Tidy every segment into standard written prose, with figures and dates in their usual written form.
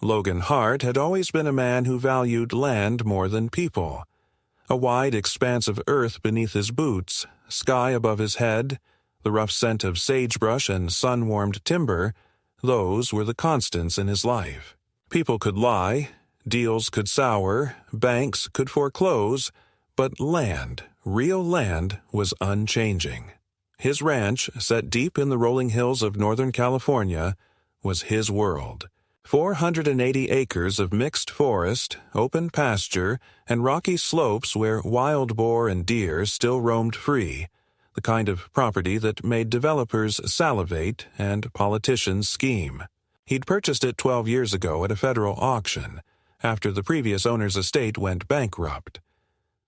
Logan Hart had always been a man who valued land more than people. A wide expanse of earth beneath his boots, sky above his head, the rough scent of sagebrush and sun-warmed timber, those were the constants in his life. People could lie, deals could sour, banks could foreclose, but land, real land, was unchanging. His ranch, set deep in the rolling hills of Northern California, was his world. 480 acres of mixed forest, open pasture, and rocky slopes where wild boar and deer still roamed free, the kind of property that made developers salivate and politicians scheme. He'd purchased it 12 years ago at a federal auction, after the previous owner's estate went bankrupt.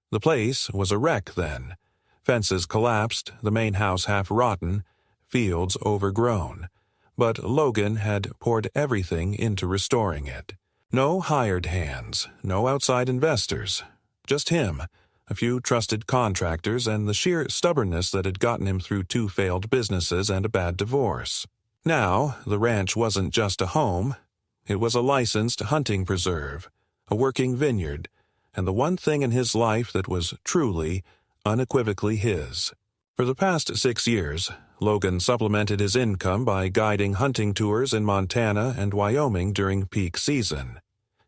The place was a wreck then. Fences collapsed, the main house half rotten, fields overgrown. But Logan had poured everything into restoring it. No hired hands, no outside investors. Just him, a few trusted contractors, and the sheer stubbornness that had gotten him through 2 failed businesses and a bad divorce. Now, the ranch wasn't just a home. It was a licensed hunting preserve, a working vineyard, and the one thing in his life that was truly, unequivocally his. For the past 6 years, Logan supplemented his income by guiding hunting tours in Montana and Wyoming during peak season.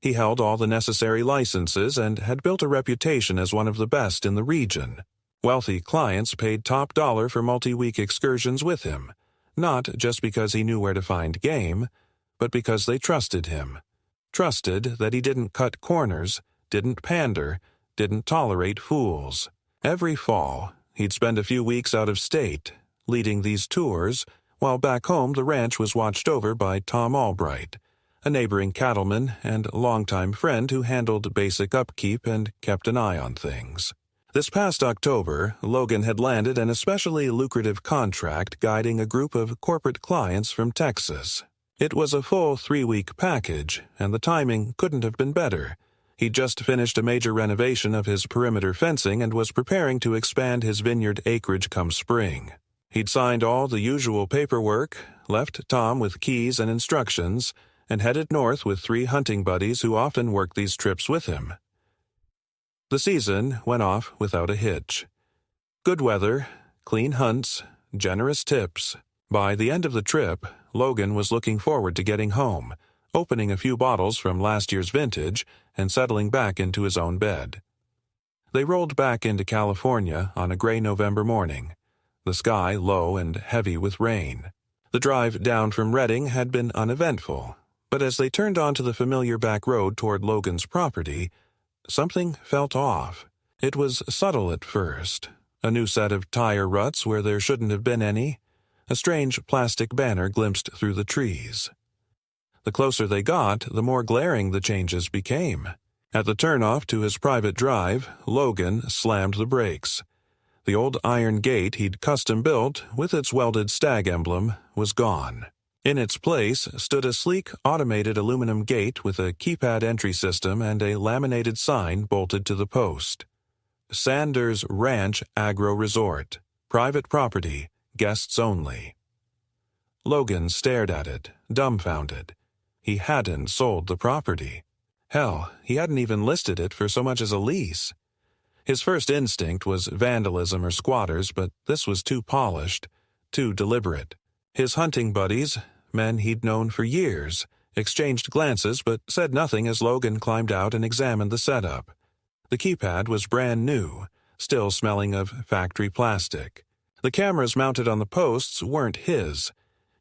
He held all the necessary licenses and had built a reputation as one of the best in the region. Wealthy clients paid top dollar for multi-week excursions with him, not just because he knew where to find game, but because they trusted him. Trusted that he didn't cut corners, didn't pander, didn't tolerate fools. Every fall, he'd spend a few weeks out of state, leading these tours, while back home the ranch was watched over by Tom Albright, a neighboring cattleman and longtime friend who handled basic upkeep and kept an eye on things. This past October, Logan had landed an especially lucrative contract guiding a group of corporate clients from Texas. It was a full 3-week package, and the timing couldn't have been better. He'd just finished a major renovation of his perimeter fencing and was preparing to expand his vineyard acreage come spring. He'd signed all the usual paperwork, left Tom with keys and instructions, and headed north with 3 hunting buddies who often worked these trips with him. The season went off without a hitch. Good weather, clean hunts, generous tips. By the end of the trip, Logan was looking forward to getting home, opening a few bottles from last year's vintage, and settling back into his own bed. They rolled back into California on a gray November morning, the sky low and heavy with rain. The drive down from Redding had been uneventful, but as they turned onto the familiar back road toward Logan's property, something felt off. It was subtle at first. A new set of tire ruts where there shouldn't have been any. A strange plastic banner glimpsed through the trees. The closer they got, the more glaring the changes became. At the turnoff to his private drive, Logan slammed the brakes. The old iron gate he'd custom-built, with its welded stag emblem, was gone. In its place stood a sleek, automated aluminum gate with a keypad entry system and a laminated sign bolted to the post. Sanders Ranch Agro Resort. Private property. Guests only. Logan stared at it, dumbfounded. He hadn't sold the property. Hell, he hadn't even listed it for so much as a lease. His first instinct was vandalism or squatters, but this was too polished, too deliberate. His hunting buddies, men he'd known for years, exchanged glances but said nothing as Logan climbed out and examined the setup. The keypad was brand new, still smelling of factory plastic. The cameras mounted on the posts weren't his.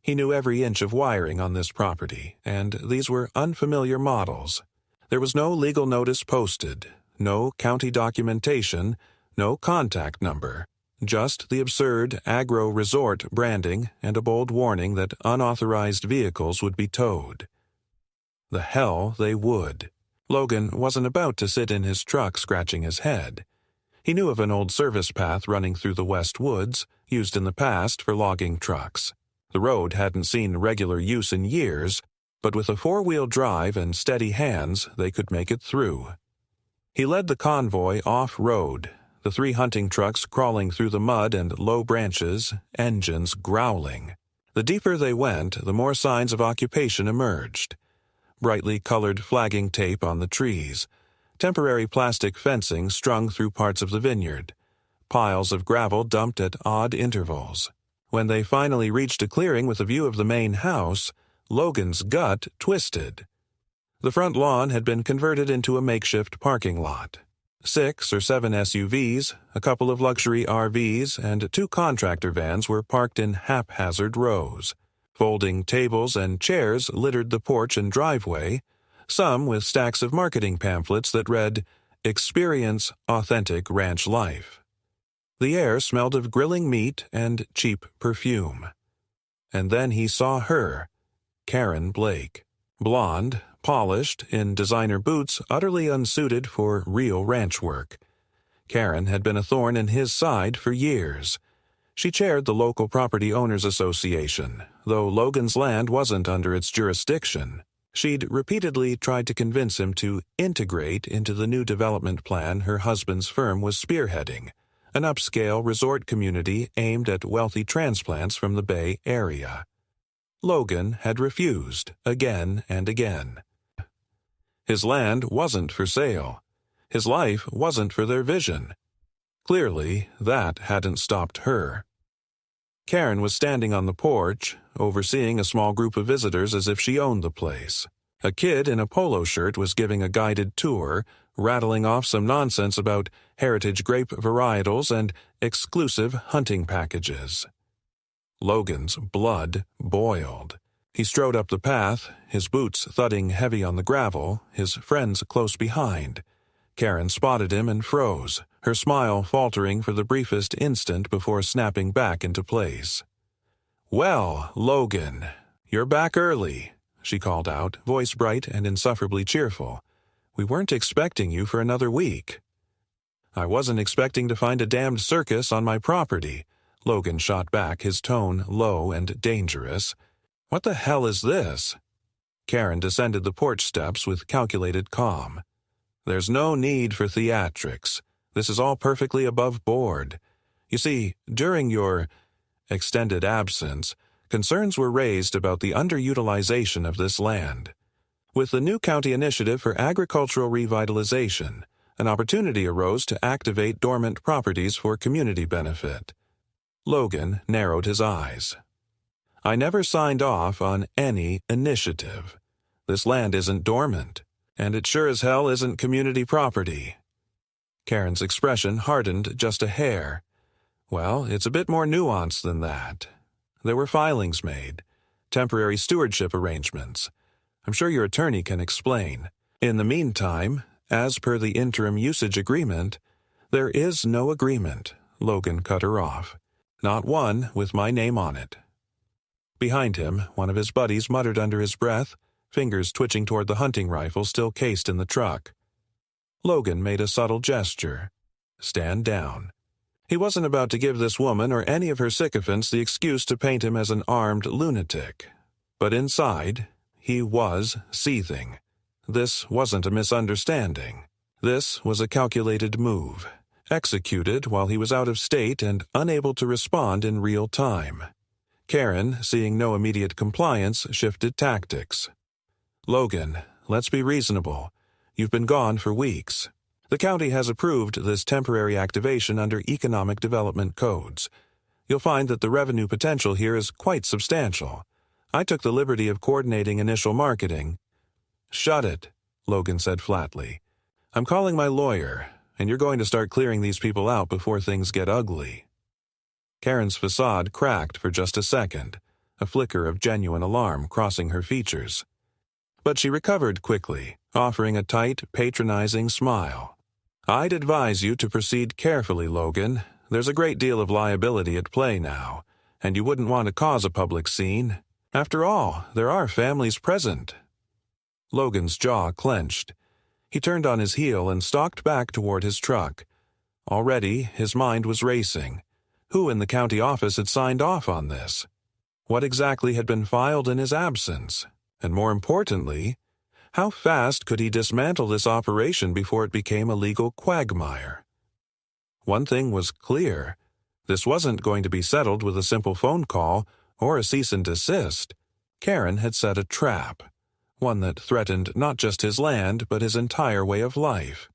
He knew every inch of wiring on this property, and these were unfamiliar models. There was no legal notice posted, no county documentation, no contact number. Just the absurd agro resort branding and a bold warning that unauthorized vehicles would be towed. The hell they would. Logan wasn't about to sit in his truck scratching his head. He knew of an old service path running through the West Woods, used in the past for logging trucks. The road hadn't seen regular use in years, but with a 4-wheel drive and steady hands, they could make it through. He led the convoy off-road, the 3 hunting trucks crawling through the mud and low branches, engines growling. The deeper they went, the more signs of occupation emerged. brightly colored flagging tape on the trees, temporary plastic fencing strung through parts of the vineyard, piles of gravel dumped at odd intervals. When they finally reached a clearing with a view of the main house, Logan's gut twisted. The front lawn had been converted into a makeshift parking lot. 6 or 7 SUVs, a couple of luxury RVs, and 2 contractor vans were parked in haphazard rows. Folding tables and chairs littered the porch and driveway, some with stacks of marketing pamphlets that read, "Experience Authentic Ranch Life." The air smelled of grilling meat and cheap perfume. And then he saw her, Karen Blake. Blonde, polished, in designer boots utterly unsuited for real ranch work. Karen had been a thorn in his side for years. She chaired the local property owners association, though Logan's land wasn't under its jurisdiction. She'd repeatedly tried to convince him to integrate into the new development plan her husband's firm was spearheading, an upscale resort community aimed at wealthy transplants from the Bay Area. Logan had refused again and again. His land wasn't for sale. His life wasn't for their vision. Clearly, that hadn't stopped her. Karen was standing on the porch, overseeing a small group of visitors as if she owned the place. A kid in a polo shirt was giving a guided tour, rattling off some nonsense about heritage grape varietals and exclusive hunting packages. Logan's blood boiled. He strode up the path, his boots thudding heavy on the gravel, his friends close behind. Karen spotted him and froze, her smile faltering for the briefest instant before snapping back into place. "Well, Logan, you're back early," she called out, voice bright and insufferably cheerful. "We weren't expecting you for another week." "I wasn't expecting to find a damned circus on my property," Logan shot back, his tone low and dangerous. "What the hell is this?" Karen descended the porch steps with calculated calm. "There's no need for theatrics. This is all perfectly above board. You see, during your extended absence, concerns were raised about the underutilization of this land. With the new county initiative for agricultural revitalization, an opportunity arose to activate dormant properties for community benefit." Logan narrowed his eyes. "I never signed off on any initiative. This land isn't dormant, and it sure as hell isn't community property." Karen's expression hardened just a hair. "Well, it's a bit more nuanced than that. There were filings made, temporary stewardship arrangements. I'm sure your attorney can explain. In the meantime, as per the interim usage agreement—" "There is no agreement," Logan cut her off. "Not one with my name on it." Behind him, one of his buddies muttered under his breath, fingers twitching toward the hunting rifle still cased in the truck. Logan made a subtle gesture. "Stand down." He wasn't about to give this woman or any of her sycophants the excuse to paint him as an armed lunatic. But inside, he was seething. This wasn't a misunderstanding. This was a calculated move, executed while he was out of state and unable to respond in real time. Karen, seeing no immediate compliance, shifted tactics. "Logan, let's be reasonable. You've been gone for weeks. The county has approved this temporary activation under economic development codes. You'll find that the revenue potential here is quite substantial. I took the liberty of coordinating initial marketing." "Shut it," Logan said flatly. "I'm calling my lawyer, and you're going to start clearing these people out before things get ugly." Karen's facade cracked for just a second, a flicker of genuine alarm crossing her features. But she recovered quickly, offering a tight, patronizing smile. "I'd advise you to proceed carefully, Logan. There's a great deal of liability at play now, and you wouldn't want to cause a public scene. After all, there are families present." Logan's jaw clenched. He turned on his heel and stalked back toward his truck. Already, his mind was racing. Who in the county office had signed off on this? What exactly had been filed in his absence? And more importantly, how fast could he dismantle this operation before it became a legal quagmire? One thing was clear. This wasn't going to be settled with a simple phone call or a cease and desist. Karen had set a trap. one that threatened not just his land but his entire way of life.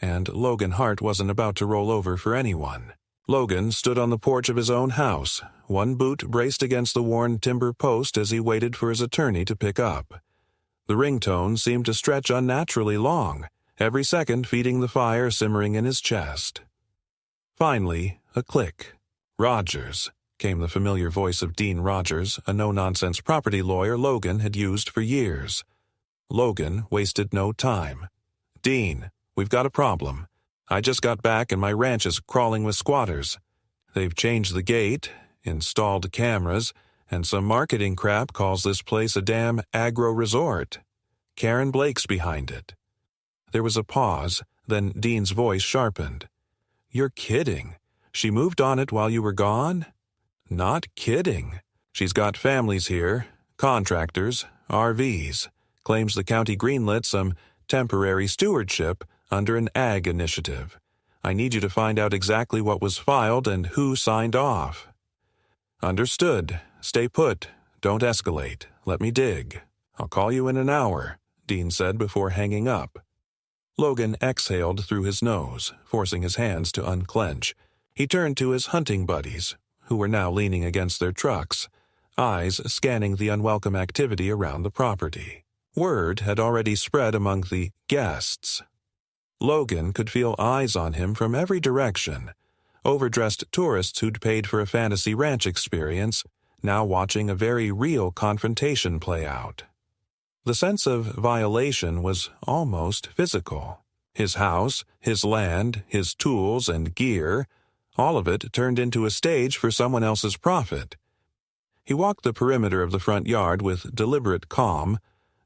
And Logan Hart wasn't about to roll over for anyone. Logan stood on the porch of his own house, one boot braced against the worn timber post as he waited for his attorney to pick up. The ringtone seemed to stretch unnaturally long, every second feeding the fire simmering in his chest. Finally, a click. "Rogers," came the familiar voice of Dean Rogers, a no-nonsense property lawyer Logan had used for years. Logan wasted no time. "Dean, we've got a problem. I just got back and my ranch is crawling with squatters. They've changed the gate, installed cameras, and some marketing crap calls this place a damn agro-resort. Karen Blake's behind it." There was a pause, then Dean's voice sharpened. "You're kidding. She moved on it while you were gone?" "Not kidding. She's got families here, contractors, RVs. Claims the county greenlit some temporary stewardship under an ag initiative. I need you to find out exactly what was filed and who signed off." "Understood. Stay put. Don't escalate. Let me dig. I'll call you in an hour," Dean said before hanging up. Logan exhaled through his nose, forcing his hands to unclench. He turned to his hunting buddies, who were now leaning against their trucks, eyes scanning the unwelcome activity around the property. Word had already spread among the guests. Logan could feel eyes on him from every direction. Overdressed tourists who'd paid for a fantasy ranch experience, now watching a very real confrontation play out. The sense of violation was almost physical. His house, his land, his tools and gear, all of it turned into a stage for someone else's profit. He walked the perimeter of the front yard with deliberate calm,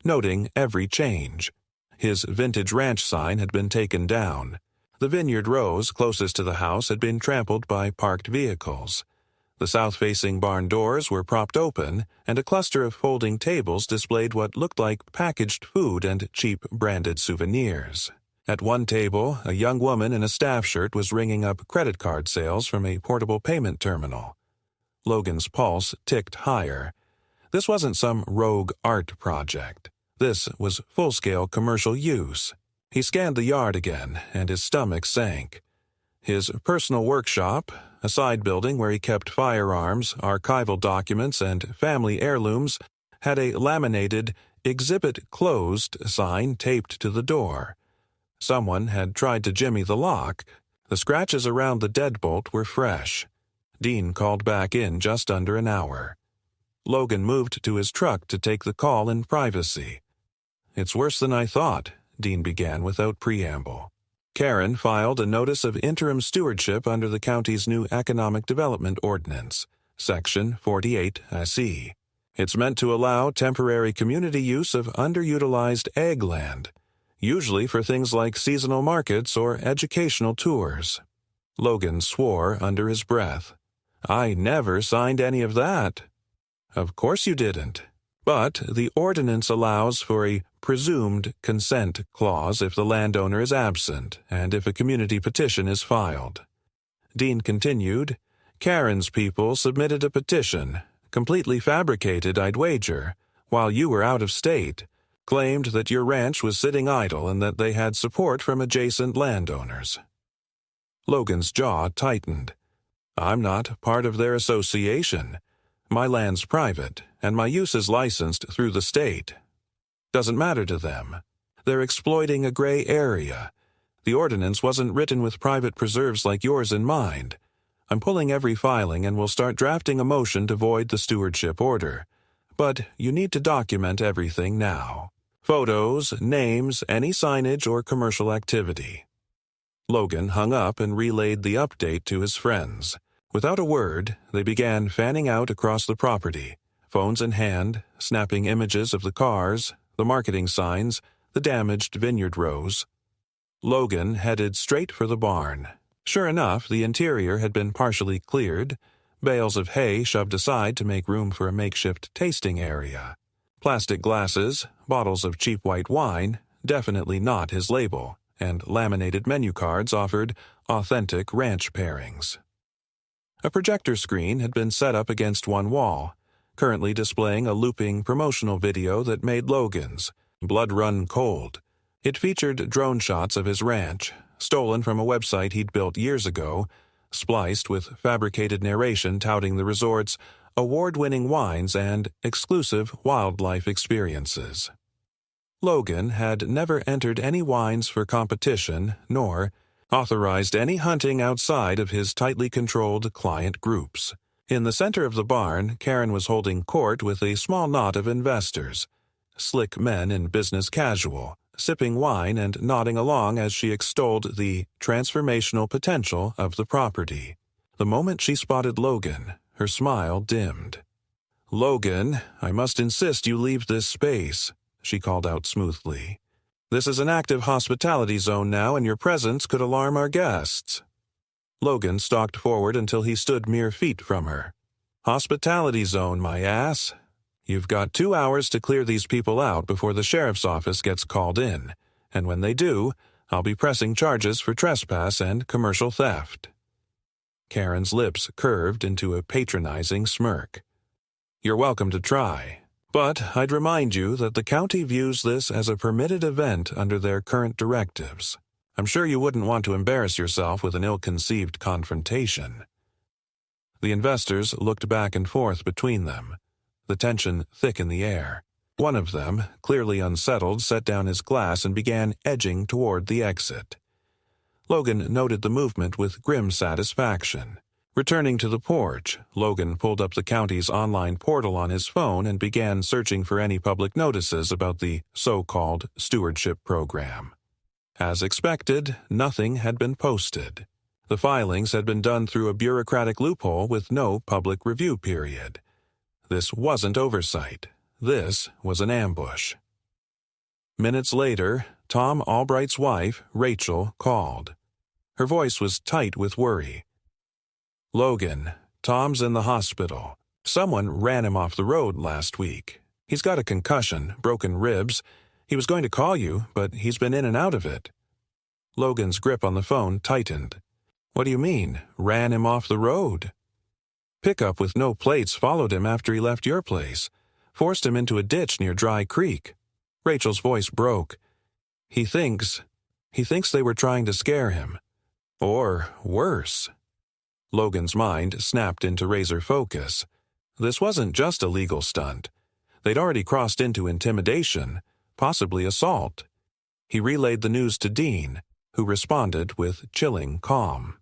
noting every change. His vintage ranch sign had been taken down. The vineyard rows closest to the house had been trampled by parked vehicles. The south-facing barn doors were propped open, and a cluster of folding tables displayed what looked like packaged food and cheap branded souvenirs. At one table, a young woman in a staff shirt was ringing up credit card sales from a portable payment terminal. Logan's pulse ticked higher. This wasn't some rogue art project. This was full-scale commercial use. He scanned the yard again, and his stomach sank. His personal workshop, a side building where he kept firearms, archival documents, and family heirlooms, had a laminated "Exhibit Closed" sign taped to the door. Someone had tried to jimmy the lock. The scratches around the deadbolt were fresh. Dean called back in just under an hour. Logan moved to his truck to take the call in privacy. "It's worse than I thought," Dean began without preamble. Karen filed a notice of interim stewardship under the county's new Economic Development Ordinance, Section 48 SE. It's meant to allow temporary community use of underutilized ag land, usually for things like seasonal markets or educational tours. Logan swore under his breath. "I never signed any of that." "Of course you didn't. But the ordinance allows for a presumed consent clause if the landowner is absent and if a community petition is filed." Dean continued, "Karen's people submitted a petition, completely fabricated, I'd wager, while you were out of state, claimed that your ranch was sitting idle and that they had support from adjacent landowners." Logan's jaw tightened. "I'm not part of their association. My land's private, and my use is licensed through the state. Doesn't matter to them. They're exploiting a gray area. The ordinance wasn't written with private preserves like yours in mind. I'm pulling every filing and will start drafting a motion to void the stewardship order. But you need to document everything now. Photos, names, any signage or commercial activity." Logan hung up and relayed the update to his friends. Without a word, they began fanning out across the property, phones in hand, snapping images of the cars, the marketing signs, the damaged vineyard rows. Logan headed straight for the barn. Sure enough, the interior had been partially cleared, bales of hay shoved aside to make room for a makeshift tasting area. Plastic glasses, bottles of cheap white wine, definitely not his label, and laminated menu cards offered authentic ranch pairings. A projector screen had been set up against one wall, currently displaying a looping promotional video that made Logan's, blood run cold. It featured drone shots of his ranch, stolen from a website he'd built years ago, spliced with fabricated narration touting the resort's award-winning wines and exclusive wildlife experiences. Logan had never entered any wines for competition, nor authorized any hunting outside of his tightly controlled client groups. In the center of the barn, Karen was holding court with a small knot of investors, slick men in business casual, sipping wine and nodding along as she extolled the transformational potential of the property. The moment she spotted Logan, her smile dimmed. "Logan, I must insist you leave this space," she called out smoothly. "This is an active hospitality zone now, and your presence could alarm our guests." Logan stalked forward until he stood mere feet from her. "Hospitality zone, my ass. You've got 2 hours to clear these people out before the sheriff's office gets called in, and when they do, I'll be pressing charges for trespass and commercial theft." Karen's lips curved into a patronizing smirk. "You're welcome to try, but I'd remind you that the county views this as a permitted event under their current directives. I'm sure you wouldn't want to embarrass yourself with an ill-conceived confrontation." The investors looked back and forth between them, the tension thick in the air. One of them, clearly unsettled, set down his glass and began edging toward the exit. Logan noted the movement with grim satisfaction. Returning to the porch, Logan pulled up the county's online portal on his phone and began searching for any public notices about the so-called stewardship program. As expected, nothing had been posted. The filings had been done through a bureaucratic loophole with no public review period. This wasn't oversight. This was an ambush. Minutes later, Tom Albright's wife, Rachel, called. Her voice was tight with worry. "Logan, Tom's in the hospital. Someone ran him off the road last week. He's got a concussion, broken ribs. He was going to call you, but he's been in and out of it." Logan's grip on the phone tightened. "What do you mean, ran him off the road?" "Pickup with no plates followed him after he left your place, forced him into a ditch near Dry Creek." Rachel's voice broke. He thinks they were trying to scare him. Or worse." Logan's mind snapped into razor focus. This wasn't just a legal stunt. They'd already crossed into intimidation, possibly assault. He relayed the news to Dean, who responded with chilling calm.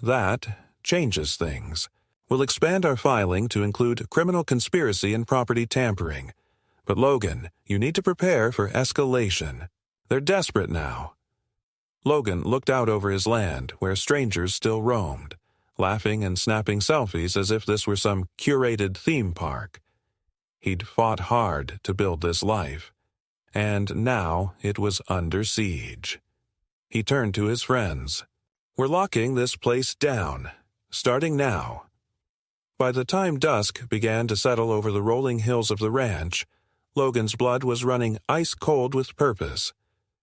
"That changes things. We'll expand our filing to include criminal conspiracy and property tampering. But Logan, you need to prepare for escalation. They're desperate now." Logan looked out over his land, where strangers still roamed, laughing and snapping selfies as if this were some curated theme park. He'd fought hard to build this life, and now it was under siege. He turned to his friends. "We're locking this place down, starting now." By the time dusk began to settle over the rolling hills of the ranch, Logan's blood was running ice-cold with purpose.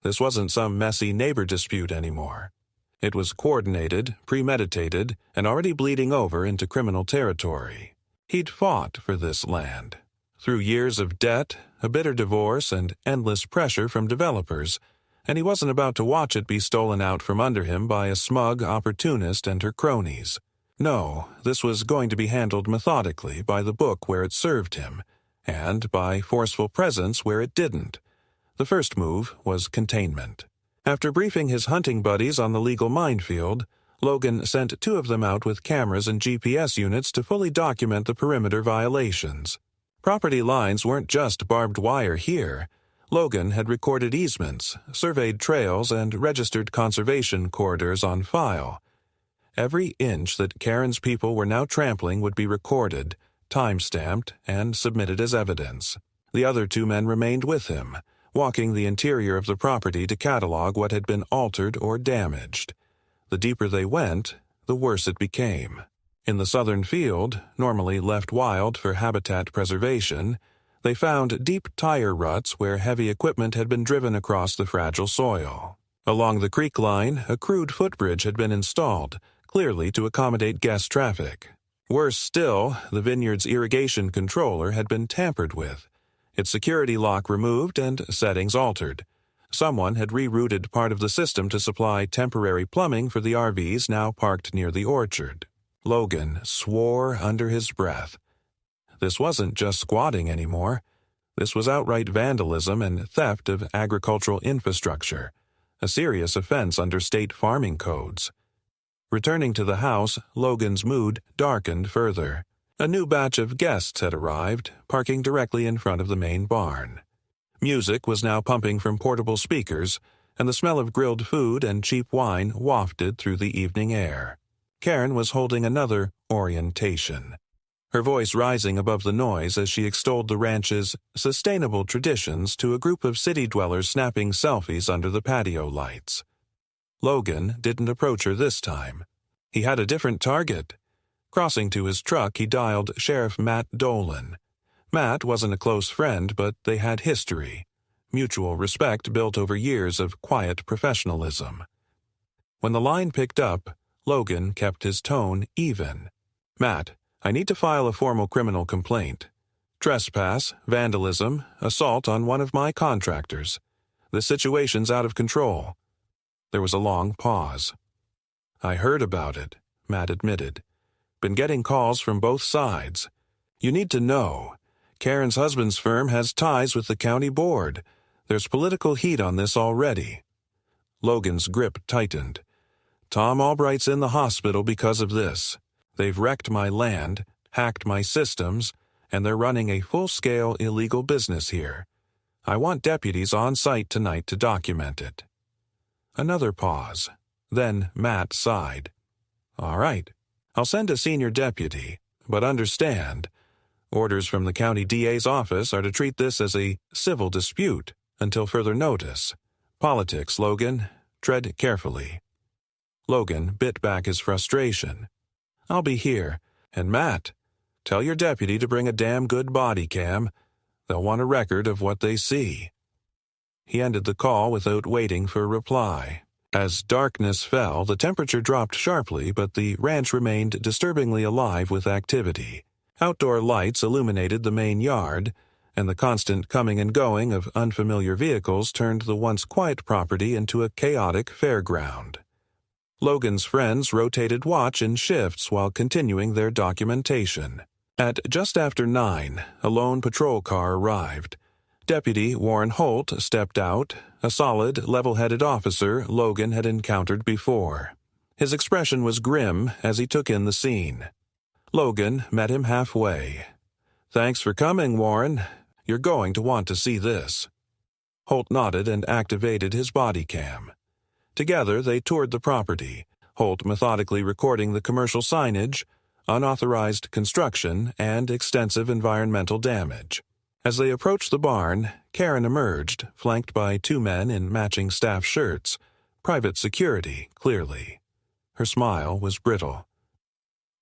This wasn't some messy neighbor dispute anymore. It was coordinated, premeditated, and already bleeding over into criminal territory. He'd fought for this land. Through years of debt, a bitter divorce, and endless pressure from developers, and he wasn't about to watch it be stolen out from under him by a smug opportunist and her cronies. No, this was going to be handled methodically by the book where it served him, and by forceful presence where it didn't. The first move was containment. After briefing his hunting buddies on the legal minefield, Logan sent 2 of them out with cameras and GPS units to fully document the perimeter violations. Property lines weren't just barbed wire here. Logan had recorded easements, surveyed trails, and registered conservation corridors on file. Every inch that Karen's people were now trampling would be recorded, time-stamped, and submitted as evidence. The other 2 men remained with him, walking the interior of the property to catalog what had been altered or damaged. The deeper they went, the worse it became. In the southern field, normally left wild for habitat preservation, they found deep tire ruts where heavy equipment had been driven across the fragile soil. Along the creek line, a crude footbridge had been installed, clearly to accommodate guest traffic. Worse still, the vineyard's irrigation controller had been tampered with, its security lock removed and settings altered. Someone had rerouted part of the system to supply temporary plumbing for the RVs now parked near the orchard. Logan swore under his breath. This wasn't just squatting anymore. This was outright vandalism and theft of agricultural infrastructure, a serious offense under state farming codes. Returning to the house, Logan's mood darkened further. A new batch of guests had arrived, parking directly in front of the main barn. Music was now pumping from portable speakers, and the smell of grilled food and cheap wine wafted through the evening air. Karen was holding another orientation, her voice rising above the noise as she extolled the ranch's sustainable traditions to a group of city dwellers snapping selfies under the patio lights. Logan didn't approach her this time. He had a different target. Crossing to his truck, he dialed Sheriff Matt Dolan. Matt wasn't a close friend, but they had history, mutual respect built over years of quiet professionalism. When the line picked up, Logan kept his tone even. "Matt, I need to file a formal criminal complaint. Trespass, vandalism, assault on one of my contractors. The situation's out of control." There was a long pause. "I heard about it," Matt admitted. "Been getting calls from both sides. You need to know. Karen's husband's firm has ties with the county board. There's political heat on this already." Logan's grip tightened. "Tom Albright's in the hospital because of this. They've wrecked my land, hacked my systems, and they're running a full-scale illegal business here. I want deputies on site tonight to document it." Another pause. Then Matt sighed. "All right. I'll send a senior deputy, but understand, orders from the county DA's office are to treat this as a civil dispute until further notice. Politics, Logan. Tread carefully." Logan bit back his frustration. "I'll be here. And Matt, tell your deputy to bring a damn good body cam. They'll want a record of what they see." He ended the call without waiting for a reply. As darkness fell, the temperature dropped sharply, but the ranch remained disturbingly alive with activity. Outdoor lights illuminated the main yard, and the constant coming and going of unfamiliar vehicles turned the once quiet property into a chaotic fairground. Logan's friends rotated watch in shifts while continuing their documentation. At just after 9, a lone patrol car arrived. Deputy Warren Holt stepped out, a solid, level-headed officer Logan had encountered before. His expression was grim as he took in the scene. Logan met him halfway. "Thanks for coming, Warren. You're going to want to see this." Holt nodded and activated his body cam. Together they toured the property, Holt methodically recording the commercial signage, unauthorized construction, and extensive environmental damage. As they approached the barn, Karen emerged, flanked by 2 men in matching staff shirts, private security, clearly. Her smile was brittle.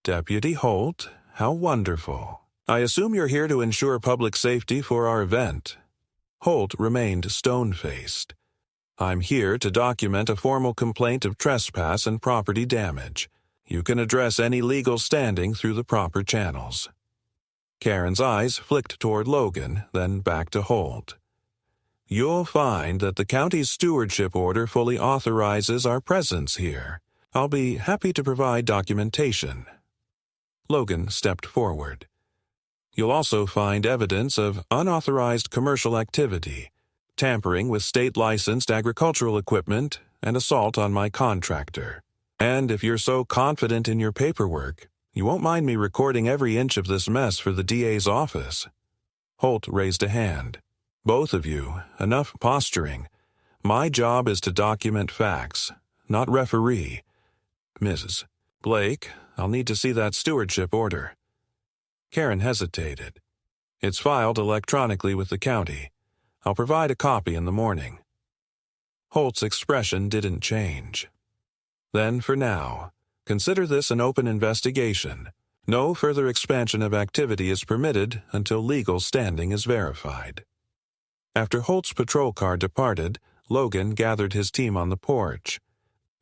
"Deputy Holt, how wonderful. I assume you're here to ensure public safety for our event." Holt remained stone-faced. "I'm here to document a formal complaint of trespass and property damage. You can address any legal standing through the proper channels." Karen's eyes flicked toward Logan, then back to Holt. "You'll find that the county's stewardship order fully authorizes our presence here. I'll be happy to provide documentation." Logan stepped forward. "You'll also find evidence of unauthorized commercial activity, tampering with state-licensed agricultural equipment, and assault on my contractor. And if you're so confident in your paperwork, you won't mind me recording every inch of this mess for the DA's office." Holt raised a hand. "Both of you, enough posturing. My job is to document facts, not referee. Mrs. Blake, I'll need to see that stewardship order." Karen hesitated. "It's filed electronically with the county. I'll provide a copy in the morning." Holt's expression didn't change. "Then for now, consider this an open investigation. No further expansion of activity is permitted until legal standing is verified." After Holt's patrol car departed, Logan gathered his team on the porch.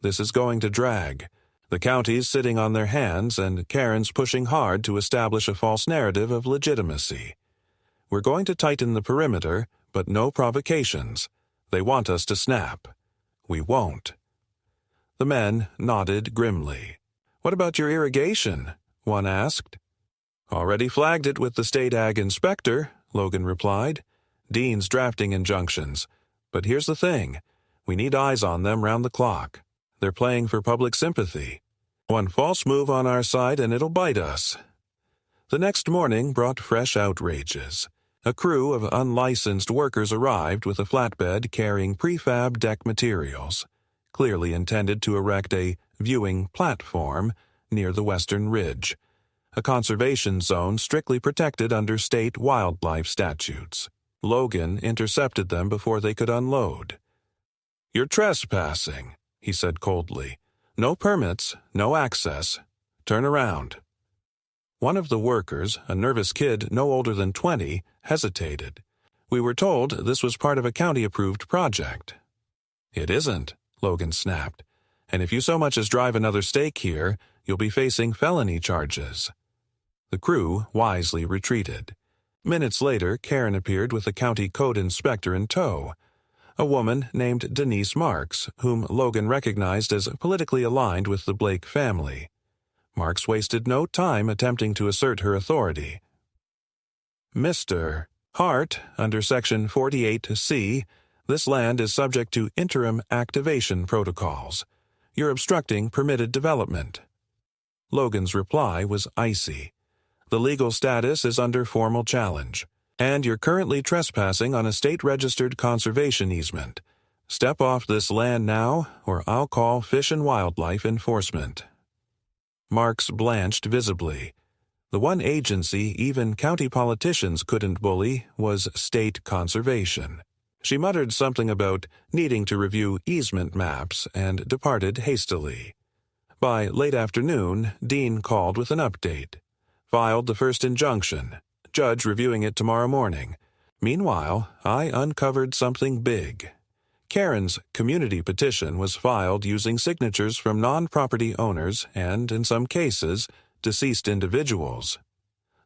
"This is going to drag. The county's sitting on their hands, and Karen's pushing hard to establish a false narrative of legitimacy. We're going to tighten the perimeter, but no provocations. They want us to snap. We won't." The men nodded grimly. "What about your irrigation?" one asked. "Already flagged it with the state ag inspector," Logan replied. "Dean's drafting injunctions. But here's the thing. We need eyes on them round the clock. They're playing for public sympathy. One false move on our side and it'll bite us." The next morning brought fresh outrages. A crew of unlicensed workers arrived with a flatbed carrying prefab deck materials, clearly intended to erect a viewing platform near the western ridge, a conservation zone strictly protected under state wildlife statutes. Logan intercepted them before they could unload. "You're trespassing," he said coldly. "No permits, no access. Turn around." One of the workers, a nervous kid no older than 20, hesitated. "We were told this was part of a county-approved project." "It isn't," Logan snapped. "And if you so much as drive another stake here, you'll be facing felony charges." The crew wisely retreated. Minutes later, Karen appeared with the county code inspector in tow, a woman named Denise Marks, whom Logan recognized as politically aligned with the Blake family. Marks wasted no time attempting to assert her authority. "Mr. Hart, under Section 48C, this land is subject to interim activation protocols. You're obstructing permitted development." Logan's reply was icy. "The legal status is under formal challenge, and you're currently trespassing on a state-registered conservation easement. Step off this land now, or I'll call Fish and Wildlife Enforcement." Marks blanched visibly. The one agency even county politicians couldn't bully was state conservation. She muttered something about needing to review easement maps and departed hastily. By late afternoon, Dean called with an update. "Filed the first injunction. Judge reviewing it tomorrow morning. Meanwhile, I uncovered something big." Karen's community petition was filed using signatures from non-property owners and, in some cases, deceased individuals.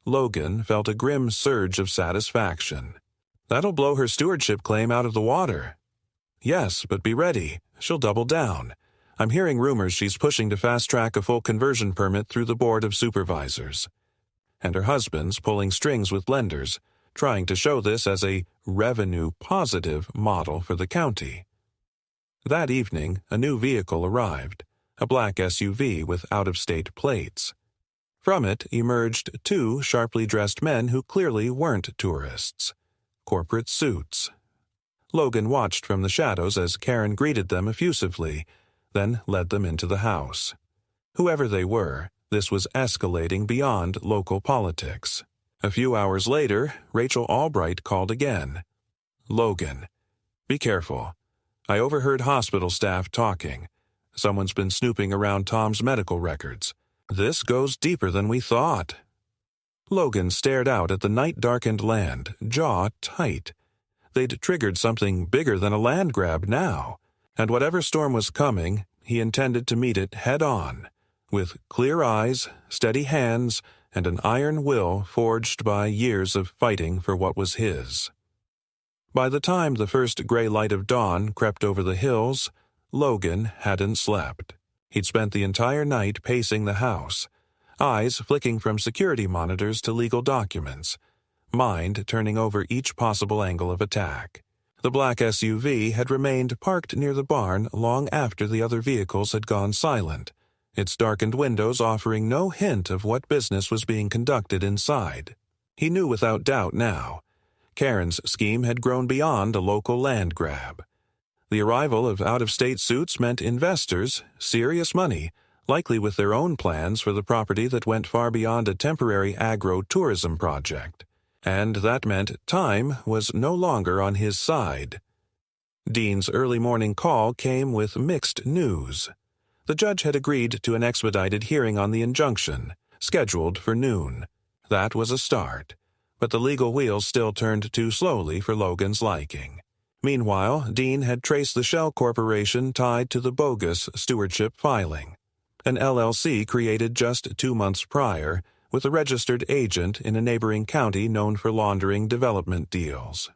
Logan felt a grim surge of satisfaction. "That'll blow her stewardship claim out of the water." "Yes, but be ready. She'll double down. I'm hearing rumors she's pushing to fast-track a full conversion permit through the Board of Supervisors. And her husband's pulling strings with lenders, trying to show this as a revenue-positive model for the county." That evening, a new vehicle arrived, a black SUV with out-of-state plates. From it emerged two sharply dressed men who clearly weren't tourists. Corporate suits. Logan watched from the shadows as Karen greeted them effusively, then led them into the house. Whoever they were, this was escalating beyond local politics. A few hours later, Rachel Albright called again. "Logan, be careful. I overheard hospital staff talking. Someone's been snooping around Tom's medical records. This goes deeper than we thought." Logan stared out at the night-darkened land, jaw tight. They'd triggered something bigger than a land grab now, and whatever storm was coming, he intended to meet it head-on, with clear eyes, steady hands, and an iron will forged by years of fighting for what was his. By the time the first gray light of dawn crept over the hills, Logan hadn't slept. He'd spent the entire night pacing the house, eyes flicking from security monitors to legal documents, mind turning over each possible angle of attack. The black SUV had remained parked near the barn long after the other vehicles had gone silent, its darkened windows offering no hint of what business was being conducted inside. He knew without doubt now. Karen's scheme had grown beyond a local land grab. The arrival of out-of-state suits meant investors, serious money, likely with their own plans for the property that went far beyond a temporary agro-tourism project. And that meant time was no longer on his side. Dean's early morning call came with mixed news. The judge had agreed to an expedited hearing on the injunction, scheduled for noon. That was a start, but the legal wheels still turned too slowly for Logan's liking. Meanwhile, Dean had traced the shell corporation tied to the bogus stewardship filing, an LLC created just 2 months prior, with a registered agent in a neighboring county known for laundering development deals.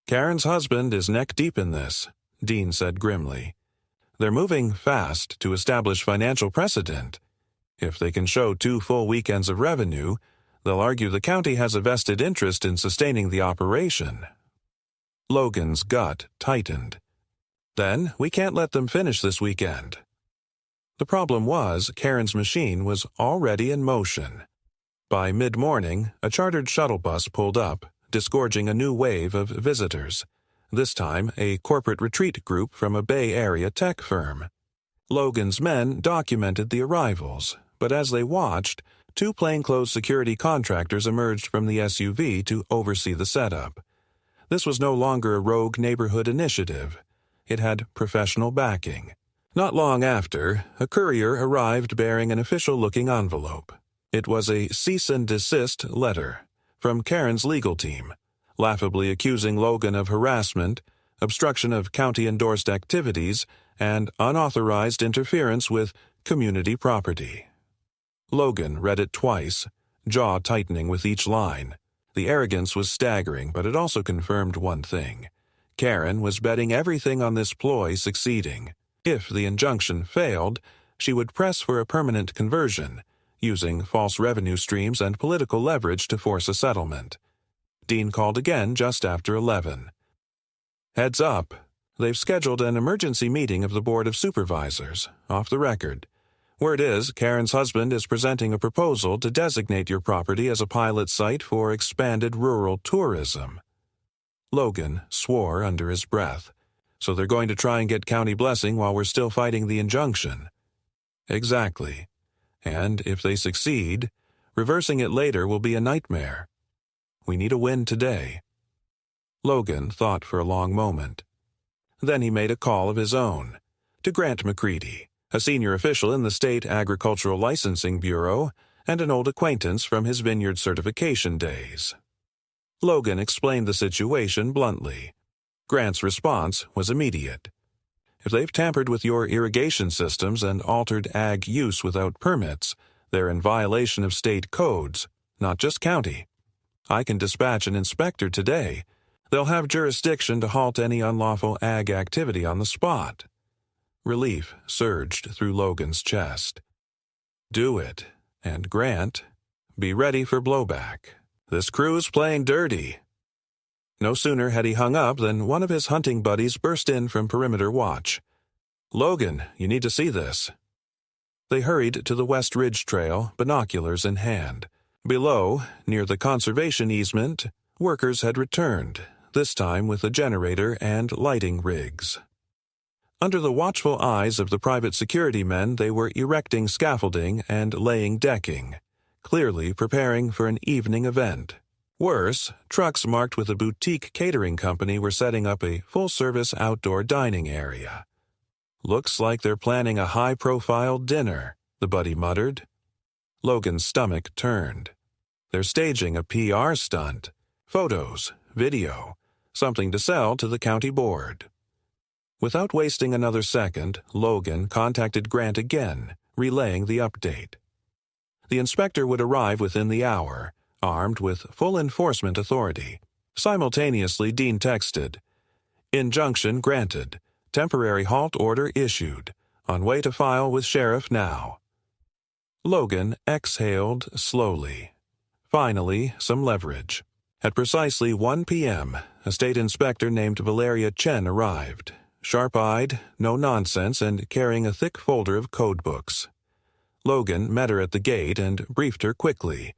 Karen's husband is neck-deep in this, Dean said grimly. They're moving fast to establish financial precedent. If they can show 2 full weekends of revenue, they'll argue the county has a vested interest in sustaining the operation. Logan's gut tightened. Then we can't let them finish this weekend. The problem was Karen's machine was already in motion. By mid-morning, a chartered shuttle bus pulled up, disgorging a new wave of visitors, this time a corporate retreat group from a Bay Area tech firm. Logan's men documented the arrivals, but as they watched, 2 plainclothes security contractors emerged from the SUV to oversee the setup. This was no longer a rogue neighborhood initiative. It had professional backing. Not long after, a courier arrived bearing an official-looking envelope. It was a cease and desist letter from Karen's legal team, laughably accusing Logan of harassment, obstruction of county-endorsed activities, and unauthorized interference with community property. Logan read it twice, jaw tightening with each line. The arrogance was staggering, but it also confirmed one thing. Karen was betting everything on this ploy succeeding. If the injunction failed, she would press for a permanent conversion, using false revenue streams and political leverage to force a settlement. Dean called again just after 11. Heads up, they've scheduled an emergency meeting of the Board of Supervisors, off the record. Word is, Karen's husband is presenting a proposal to designate your property as a pilot site for expanded rural tourism. Logan swore under his breath. So they're going to try and get county blessing while we're still fighting the injunction. Exactly. And if they succeed, reversing it later will be a nightmare. We need a win today. Logan thought for a long moment. Then he made a call of his own, to Grant McCready, a senior official in the State Agricultural Licensing Bureau and an old acquaintance from his vineyard certification days. Logan explained the situation bluntly. Grant's response was immediate. If they've tampered with your irrigation systems and altered ag use without permits, they're in violation of state codes, not just county. I can dispatch an inspector today. They'll have jurisdiction to halt any unlawful ag activity on the spot. Relief surged through Logan's chest. Do it, and Grant, be ready for blowback. This crew's playing dirty. No sooner had he hung up than one of his hunting buddies burst in from perimeter watch. Logan, you need to see this. They hurried to the West Ridge Trail, binoculars in hand. Below, near the conservation easement, workers had returned, this time with a generator and lighting rigs. Under the watchful eyes of the private security men, they were erecting scaffolding and laying decking, clearly preparing for an evening event. Worse, trucks marked with a boutique catering company were setting up a full-service outdoor dining area. Looks like they're planning a high-profile dinner, the buddy muttered. Logan's stomach turned. They're staging a PR stunt. Photos, video, something to sell to the county board. Without wasting another second, Logan contacted Grant again, relaying the update. The inspector would arrive within the hour, armed with full enforcement authority. Simultaneously, Dean texted, "Injunction granted. Temporary halt order issued. On way to file with sheriff now." Logan exhaled slowly. Finally, some leverage. At precisely 1 p.m., a state inspector named Valeria Chen arrived, sharp-eyed, no nonsense, and carrying a thick folder of code books. Logan met her at the gate and briefed her quickly.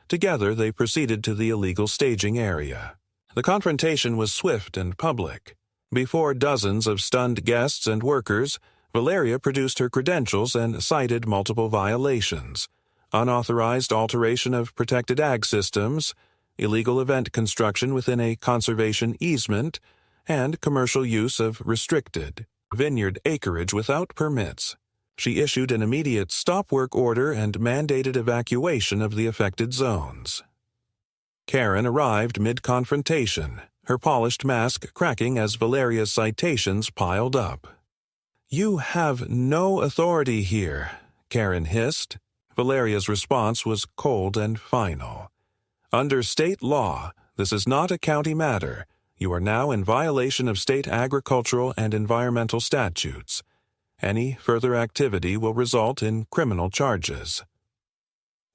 Together, they proceeded to the illegal staging area. The confrontation was swift and public. Before dozens of stunned guests and workers, Valeria produced her credentials and cited multiple violations: unauthorized alteration of protected ag systems, illegal event construction within a conservation easement, and commercial use of restricted vineyard acreage without permits. She issued an immediate stop work order and mandated evacuation of the affected zones. Karen arrived mid-confrontation, her polished mask cracking as Valeria's citations piled up. "You have no authority here," Karen hissed. Valeria's response was cold and final. "Under state law, this is not a county matter. You are now in violation of state agricultural and environmental statutes. Any further activity will result in criminal charges."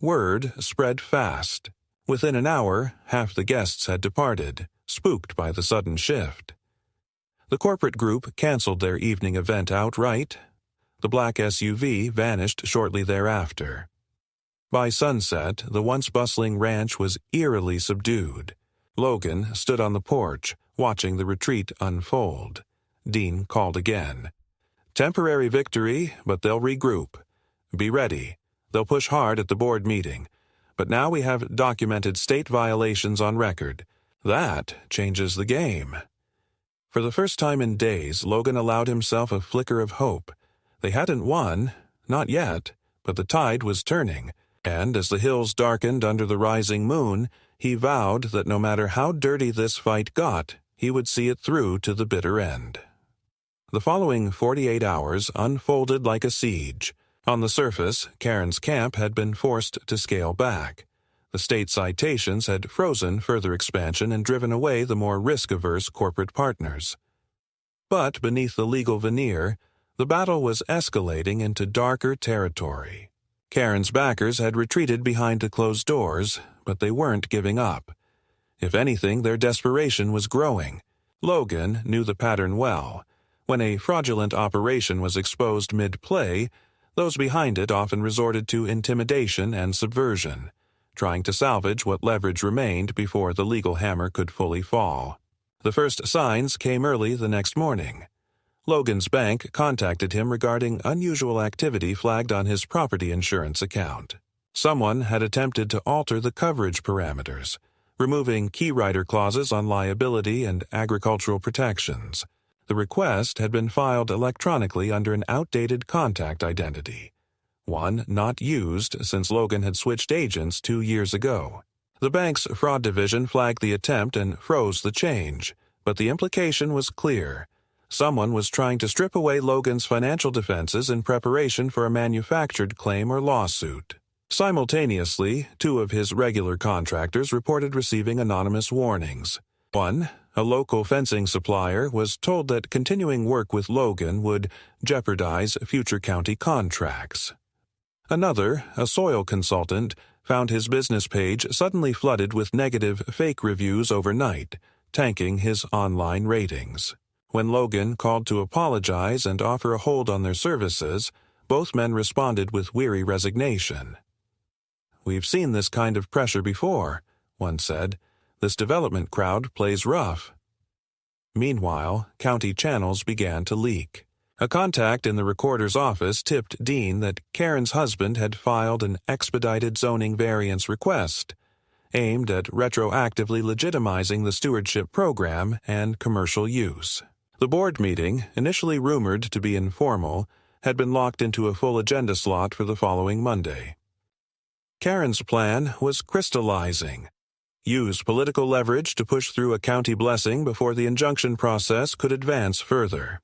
Word spread fast. Within an hour, half the guests had departed, spooked by the sudden shift. The corporate group canceled their evening event outright. The black SUV vanished shortly thereafter. By sunset, the once bustling ranch was eerily subdued. Logan stood on the porch, watching the retreat unfold. Dean called again. "Temporary victory, but they'll regroup. Be ready. They'll push hard at the board meeting. But now we have documented state violations on record. That changes the game." For the first time in days, Logan allowed himself a flicker of hope. They hadn't won, not yet, but the tide was turning, and as the hills darkened under the rising moon, he vowed that no matter how dirty this fight got, he would see it through to the bitter end. The following 48 hours unfolded like a siege. On the surface, Karen's camp had been forced to scale back. The state citations had frozen further expansion and driven away the more risk-averse corporate partners. But beneath the legal veneer, the battle was escalating into darker territory. Karen's backers had retreated behind the closed doors, but they weren't giving up. If anything, their desperation was growing. Logan knew the pattern well. When a fraudulent operation was exposed mid-play, those behind it often resorted to intimidation and subversion, trying to salvage what leverage remained before the legal hammer could fully fall. The first signs came early the next morning. Logan's bank contacted him regarding unusual activity flagged on his property insurance account. Someone had attempted to alter the coverage parameters, removing key rider clauses on liability and agricultural protections. The request had been filed electronically under an outdated contact identity, one not used since Logan had switched agents 2 years ago. The bank's fraud division flagged the attempt and froze the change, but the implication was clear. Someone was trying to strip away Logan's financial defenses in preparation for a manufactured claim or lawsuit. Simultaneously, 2 of his regular contractors reported receiving anonymous warnings. One, a local fencing supplier, was told that continuing work with Logan would jeopardize future county contracts. Another, a soil consultant, found his business page suddenly flooded with negative fake reviews overnight, tanking his online ratings. When Logan called to apologize and offer a hold on their services, both men responded with weary resignation. "We've seen this kind of pressure before," one said. "This development crowd plays rough." Meanwhile, county channels began to leak. A contact in the recorder's office tipped Dean that Karen's husband had filed an expedited zoning variance request, aimed at retroactively legitimizing the stewardship program and commercial use. The board meeting, initially rumored to be informal, had been locked into a full agenda slot for the following Monday. Karen's plan was crystallizing. Use political leverage to push through a county blessing before the injunction process could advance further.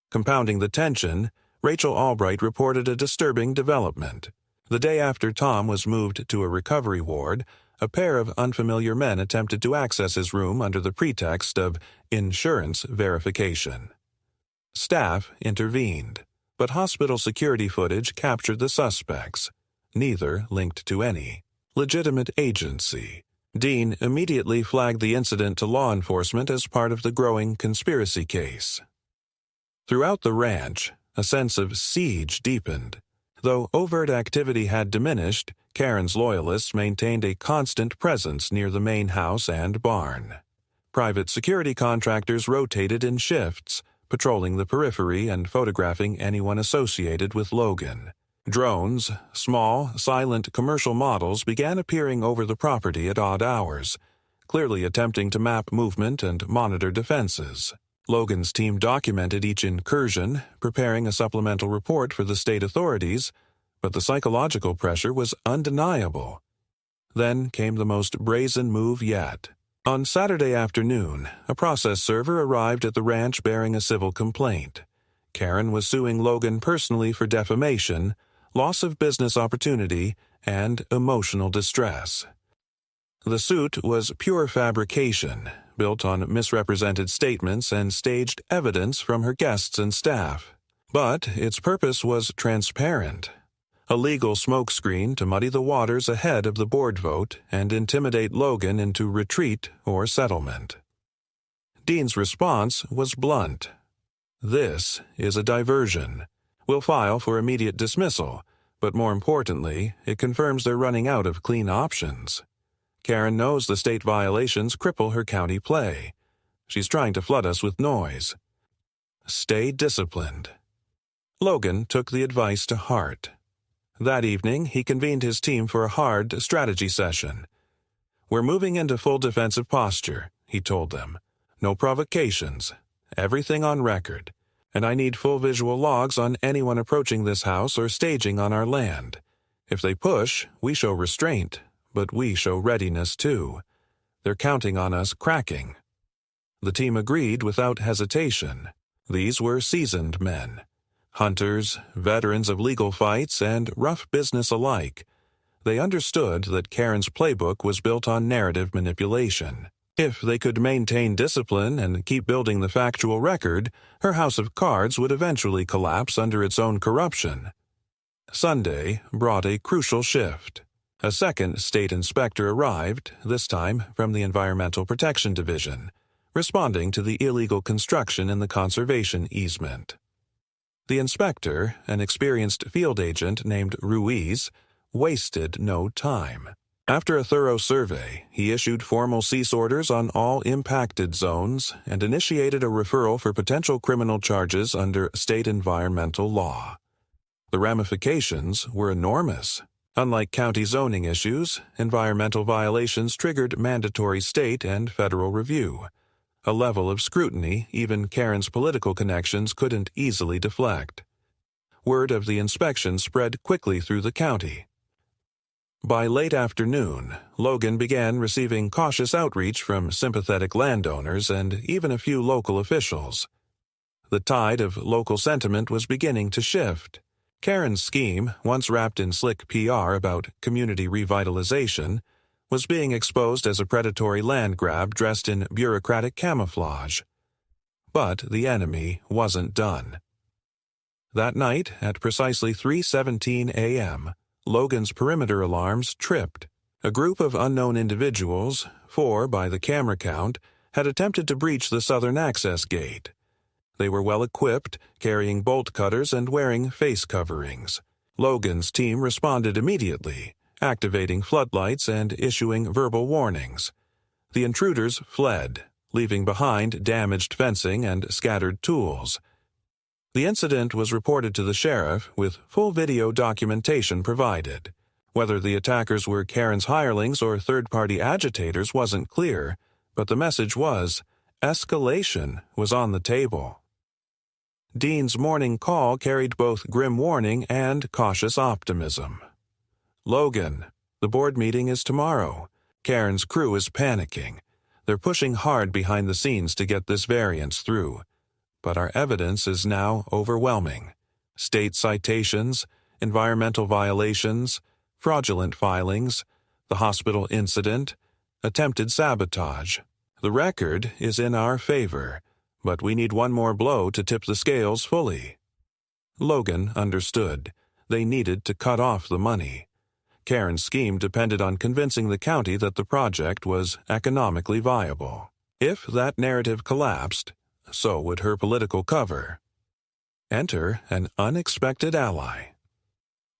Compounding the tension, Rachel Albright reported a disturbing development. The day after Tom was moved to a recovery ward, a pair of unfamiliar men attempted to access his room under the pretext of insurance verification. Staff intervened, but hospital security footage captured the suspects, neither linked to any legitimate agency. Dean immediately flagged the incident to law enforcement as part of the growing conspiracy case. Throughout the ranch, a sense of siege deepened. Though overt activity had diminished, Karen's loyalists maintained a constant presence near the main house and barn. Private security contractors rotated in shifts, patrolling the periphery and photographing anyone associated with Logan. Drones, small, silent commercial models, began appearing over the property at odd hours, clearly attempting to map movement and monitor defenses. Logan's team documented each incursion, preparing a supplemental report for the state authorities, but the psychological pressure was undeniable. Then came the most brazen move yet. On Saturday afternoon, a process server arrived at the ranch bearing a civil complaint. Karen was suing Logan personally for defamation, loss of business opportunity, and emotional distress. The suit was pure fabrication, built on misrepresented statements and staged evidence from her guests and staff. But its purpose was transparent. A legal smokescreen to muddy the waters ahead of the board vote and intimidate Logan into retreat or settlement. Dean's response was blunt. "This is a diversion. We'll file for immediate dismissal, but more importantly, it confirms they're running out of clean options. Karen knows the state violations cripple her county play. She's trying to flood us with noise. Stay disciplined." Logan took the advice to heart. That evening, he convened his team for a hard strategy session. "We're moving into full defensive posture," he told them. "No provocations. Everything on record. And I need full visual logs on anyone approaching this house or staging on our land. If they push, we show restraint, but we show readiness too. They're counting on us cracking." The team agreed without hesitation. These were seasoned men. Hunters, veterans of legal fights, and rough business alike. They understood that Karen's playbook was built on narrative manipulation. If they could maintain discipline and keep building the factual record, her house of cards would eventually collapse under its own corruption. Sunday brought a crucial shift. A second state inspector arrived, this time from the Environmental Protection Division, responding to the illegal construction in the conservation easement. The inspector, an experienced field agent named Ruiz, wasted no time. After a thorough survey, he issued formal cease orders on all impacted zones and initiated a referral for potential criminal charges under state environmental law. The ramifications were enormous. Unlike county zoning issues, environmental violations triggered mandatory state and federal review, a level of scrutiny even Karen's political connections couldn't easily deflect. Word of the inspection spread quickly through the county. By late afternoon, Logan began receiving cautious outreach from sympathetic landowners and even a few local officials. The tide of local sentiment was beginning to shift. Karen's scheme, once wrapped in slick PR about community revitalization, was being exposed as a predatory land grab dressed in bureaucratic camouflage. But the enemy wasn't done. That night, at precisely 3:17 a.m., Logan's perimeter alarms tripped. A group of unknown individuals, 4 by the camera count, had attempted to breach the southern access gate. They were well equipped, carrying bolt cutters and wearing face coverings. Logan's team responded immediately, activating floodlights and issuing verbal warnings. The intruders fled, leaving behind damaged fencing and scattered tools. The incident was reported to the sheriff with full video documentation provided. Whether the attackers were Karen's hirelings or third-party agitators wasn't clear, but the message was, escalation was on the table. Dean's morning call carried both grim warning and cautious optimism. "Logan, the board meeting is tomorrow. Karen's crew is panicking. They're pushing hard behind the scenes to get this variance through. But our evidence is now overwhelming. State citations, environmental violations, fraudulent filings, the hospital incident, attempted sabotage. The record is in our favor, but we need one more blow to tip the scales fully." Logan understood. They needed to cut off the money. Karen's scheme depended on convincing the county that the project was economically viable. If that narrative collapsed, so would her political cover. Enter an unexpected ally.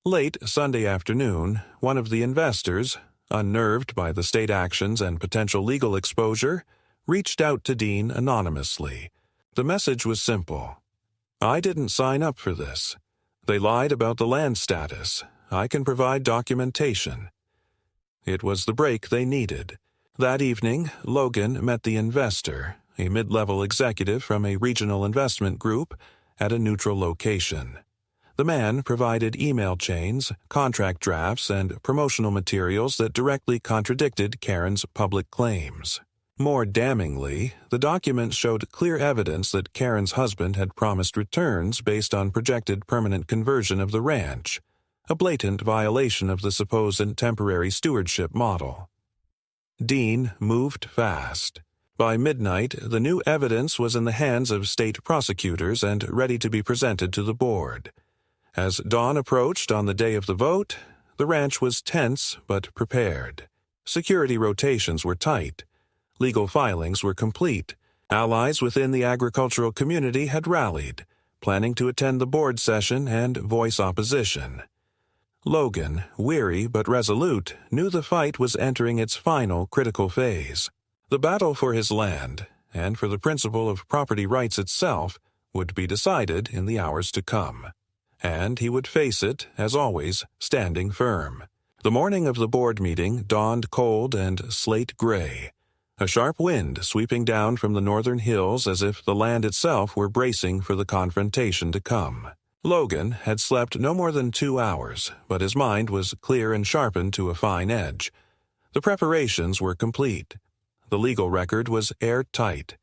Late Sunday afternoon, one of the investors, unnerved by the state actions and potential legal exposure, reached out to Dean anonymously. The message was simple. "I didn't sign up for this. They lied about the land status. I can provide documentation." It was the break they needed. That evening, Logan met the investor, a mid-level executive from a regional investment group, at a neutral location. The man provided email chains, contract drafts, and promotional materials that directly contradicted Karen's public claims. More damningly, the documents showed clear evidence that Karen's husband had promised returns based on projected permanent conversion of the ranch, a blatant violation of the supposed temporary stewardship model. Dean moved fast. By midnight, the new evidence was in the hands of state prosecutors and ready to be presented to the board. As dawn approached on the day of the vote, the ranch was tense but prepared. Security rotations were tight. Legal filings were complete. Allies within the agricultural community had rallied, planning to attend the board session and voice opposition. Logan, weary but resolute, knew the fight was entering its final critical phase. The battle for his land, and for the principle of property rights itself, would be decided in the hours to come. And he would face it, as always, standing firm. The morning of the board meeting dawned cold and slate-gray, a sharp wind sweeping down from the northern hills as if the land itself were bracing for the confrontation to come. Logan had slept no more than 2 hours, but his mind was clear and sharpened to a fine edge. The preparations were complete. The legal record was airtight.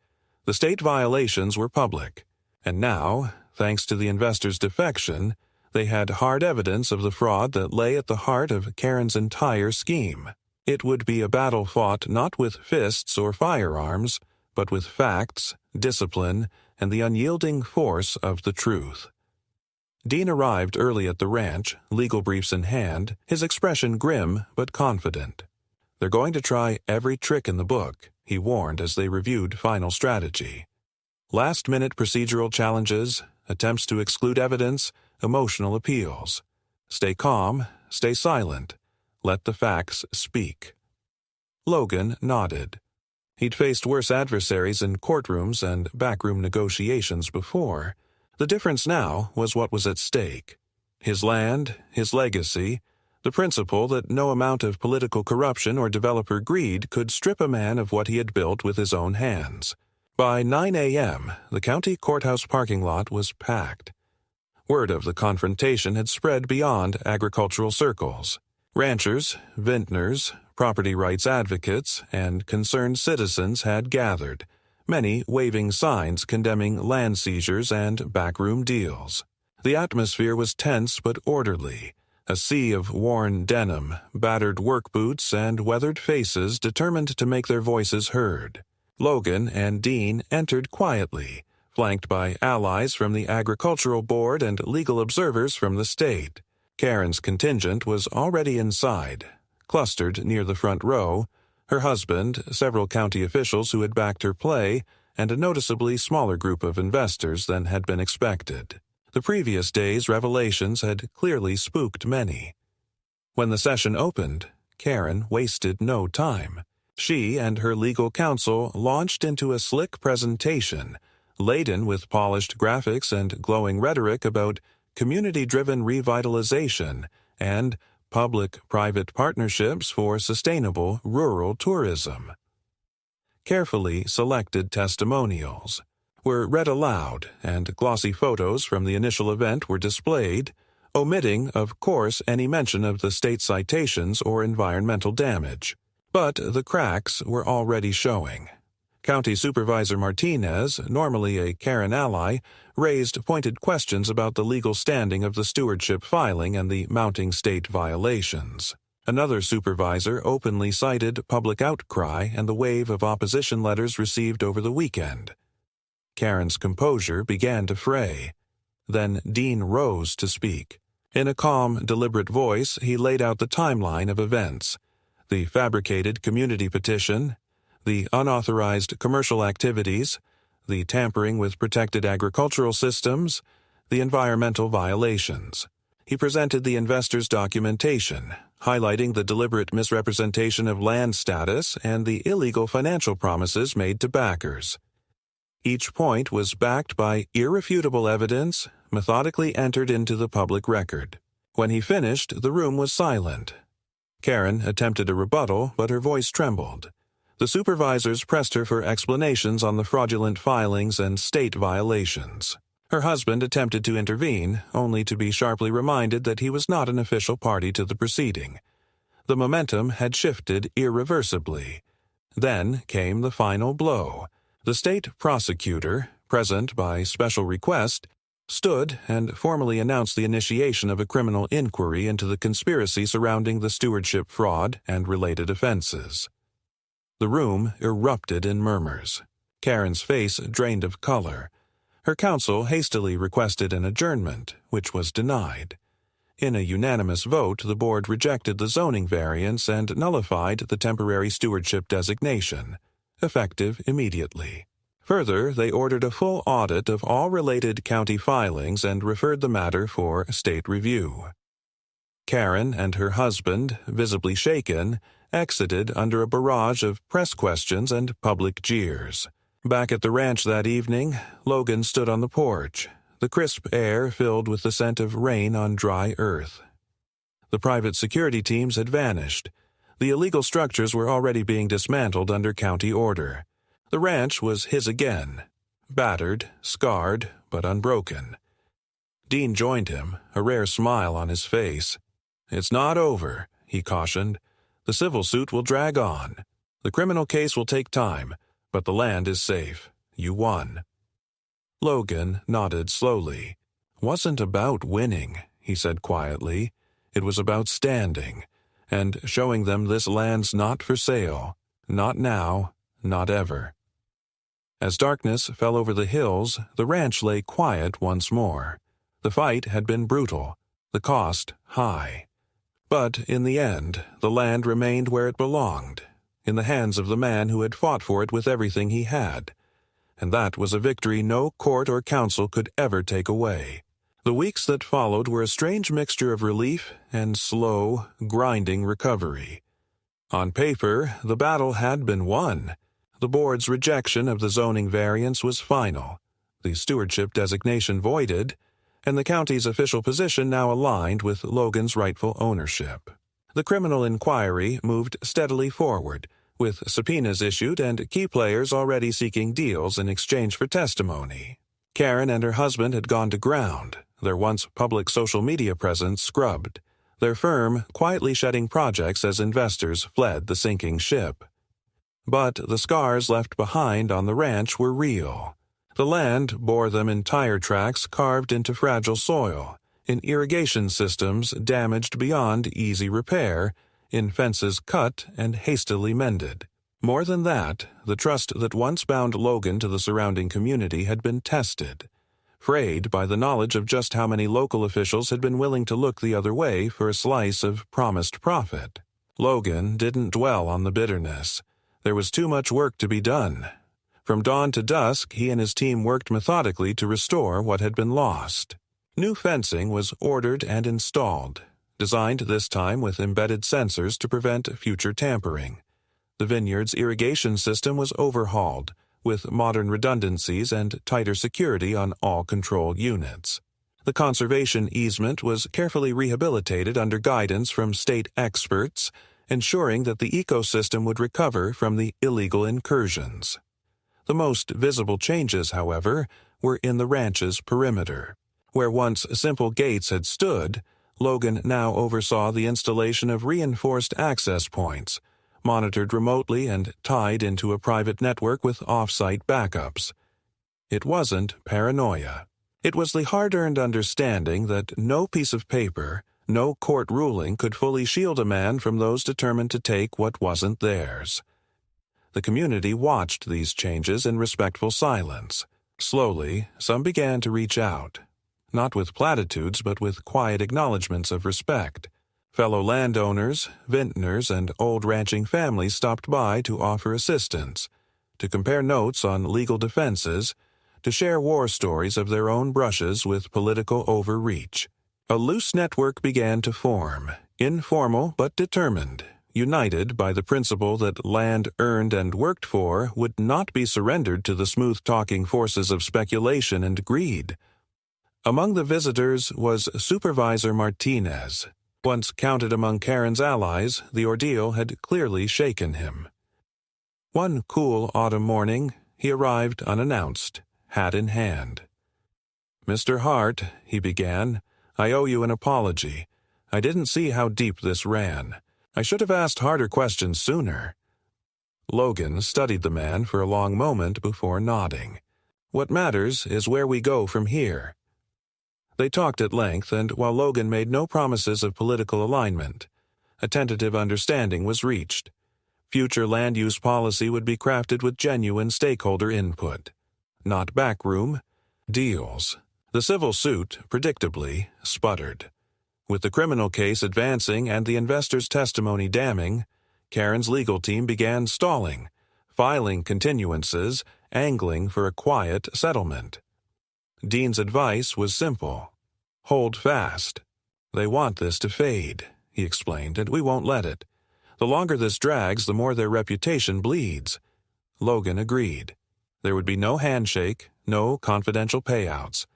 The state violations were public. And now, thanks to the investors' defection, they had hard evidence of the fraud that lay at the heart of Karen's entire scheme. It would be a battle fought not with fists or firearms, but with facts, discipline, and the unyielding force of the truth. Dean arrived early at the ranch, legal briefs in hand, his expression grim but confident. "They're going to try every trick in the book," he warned as they reviewed final strategy. Last-minute procedural challenges, attempts to exclude evidence, emotional appeals. Stay calm, stay silent, let the facts speak. Logan nodded. He'd faced worse adversaries in courtrooms and backroom negotiations before. The difference now was what was at stake. His land, his legacy, the principle that no amount of political corruption or developer greed could strip a man of what he had built with his own hands. By 9 a.m., the county courthouse parking lot was packed. Word of the confrontation had spread beyond agricultural circles. Ranchers, vintners, property rights advocates, and concerned citizens had gathered, many waving signs condemning land seizures and backroom deals. The atmosphere was tense but orderly, a sea of worn denim, battered work boots, and weathered faces determined to make their voices heard. Logan and Dean entered quietly, flanked by allies from the Agricultural Board and legal observers from the state. Karen's contingent was already inside, clustered near the front row, her husband, several county officials who had backed her play, and a noticeably smaller group of investors than had been expected. The previous day's revelations had clearly spooked many. When the session opened, Karen wasted no time. She and her legal counsel launched into a slick presentation, laden with polished graphics and glowing rhetoric about community-driven revitalization and public-private partnerships for sustainable rural tourism. Carefully selected testimonials were read aloud, and glossy photos from the initial event were displayed, omitting, of course, any mention of the state citations or environmental damage. But the cracks were already showing. County Supervisor Martinez, normally a Karen ally, raised pointed questions about the legal standing of the stewardship filing and the mounting state violations. Another supervisor openly cited public outcry and the wave of opposition letters received over the weekend. Karen's composure began to fray. Then Dean rose to speak. In a calm, deliberate voice, he laid out the timeline of events: the fabricated community petition, the unauthorized commercial activities, the tampering with protected agricultural systems, the environmental violations. He presented the investors' documentation, highlighting the deliberate misrepresentation of land status and the illegal financial promises made to backers. Each point was backed by irrefutable evidence, methodically entered into the public record. When he finished, the room was silent. Karen attempted a rebuttal, but her voice trembled. The supervisors pressed her for explanations on the fraudulent filings and state violations. Her husband attempted to intervene, only to be sharply reminded that he was not an official party to the proceeding. The momentum had shifted irreversibly. Then came the final blow. The state prosecutor, present by special request, stood and formally announced the initiation of a criminal inquiry into the conspiracy surrounding the stewardship fraud and related offenses. The room erupted in murmurs. Karen's face drained of color. Her counsel hastily requested an adjournment, which was denied. In a unanimous vote, the board rejected the zoning variance and nullified the temporary stewardship designation, effective immediately. Further, they ordered a full audit of all related county filings and referred the matter for state review. Karen and her husband, visibly shaken, exited under a barrage of press questions and public jeers. Back at the ranch that evening, Logan stood on the porch, the crisp air filled with the scent of rain on dry earth. The private security teams had vanished. The illegal structures were already being dismantled under county order. The ranch was his again, battered, scarred, but unbroken. Dean joined him, a rare smile on his face. "It's not over," he cautioned. "The civil suit will drag on. The criminal case will take time, but the land is safe. You won." Logan nodded slowly. "Wasn't about winning," he said quietly. "It was about standing, and showing them this land's not for sale. Not now, not ever." As darkness fell over the hills, the ranch lay quiet once more. The fight had been brutal, the cost high. But in the end, the land remained where it belonged, in the hands of the man who had fought for it with everything he had. And that was a victory no court or council could ever take away. The weeks that followed were a strange mixture of relief and slow, grinding recovery. On paper, the battle had been won. The board's rejection of the zoning variance was final, the stewardship designation voided, and the county's official position now aligned with Logan's rightful ownership. The criminal inquiry moved steadily forward, with subpoenas issued and key players already seeking deals in exchange for testimony. Karen and her husband had gone to ground, their once public social media presence scrubbed, their firm quietly shedding projects as investors fled the sinking ship. But the scars left behind on the ranch were real. The land bore them in tire tracks carved into fragile soil, in irrigation systems damaged beyond easy repair, in fences cut and hastily mended. More than that, the trust that once bound Logan to the surrounding community had been tested, frayed by the knowledge of just how many local officials had been willing to look the other way for a slice of promised profit. Logan didn't dwell on the bitterness. There was too much work to be done. From dawn to dusk, he and his team worked methodically to restore what had been lost. New fencing was ordered and installed, designed this time with embedded sensors to prevent future tampering. The vineyard's irrigation system was overhauled, with modern redundancies and tighter security on all control units. The conservation easement was carefully rehabilitated under guidance from state experts, ensuring that the ecosystem would recover from the illegal incursions. The most visible changes, however, were in the ranch's perimeter. Where once simple gates had stood, Logan now oversaw the installation of reinforced access points, monitored remotely and tied into a private network with off-site backups. It wasn't paranoia. It was the hard-earned understanding that no piece of paper, no court ruling could fully shield a man from those determined to take what wasn't theirs. The community watched these changes in respectful silence. Slowly, some began to reach out, not with platitudes but with quiet acknowledgments of respect. Fellow landowners, vintners, and old ranching families stopped by to offer assistance, to compare notes on legal defenses, to share war stories of their own brushes with political overreach. A loose network began to form, informal but determined, united by the principle that land earned and worked for would not be surrendered to the smooth-talking forces of speculation and greed. Among the visitors was Supervisor Martinez. Once counted among Karen's allies, the ordeal had clearly shaken him. One cool autumn morning, he arrived unannounced, hat in hand. "Mr. Hart," he began, "I owe you an apology. I didn't see how deep this ran. I should have asked harder questions sooner." Logan studied the man for a long moment before nodding. "What matters is where we go from here." They talked at length, and while Logan made no promises of political alignment, a tentative understanding was reached. Future land use policy would be crafted with genuine stakeholder input. Not backroom, deals. The civil suit, predictably, sputtered. With the criminal case advancing and the investor's testimony damning, Karen's legal team began stalling, filing continuances, angling for a quiet settlement. Dean's advice was simple. Hold fast. They want this to fade, he explained, and we won't let it. The longer this drags, the more their reputation bleeds. Logan agreed. There would be no handshake, no confidential payouts.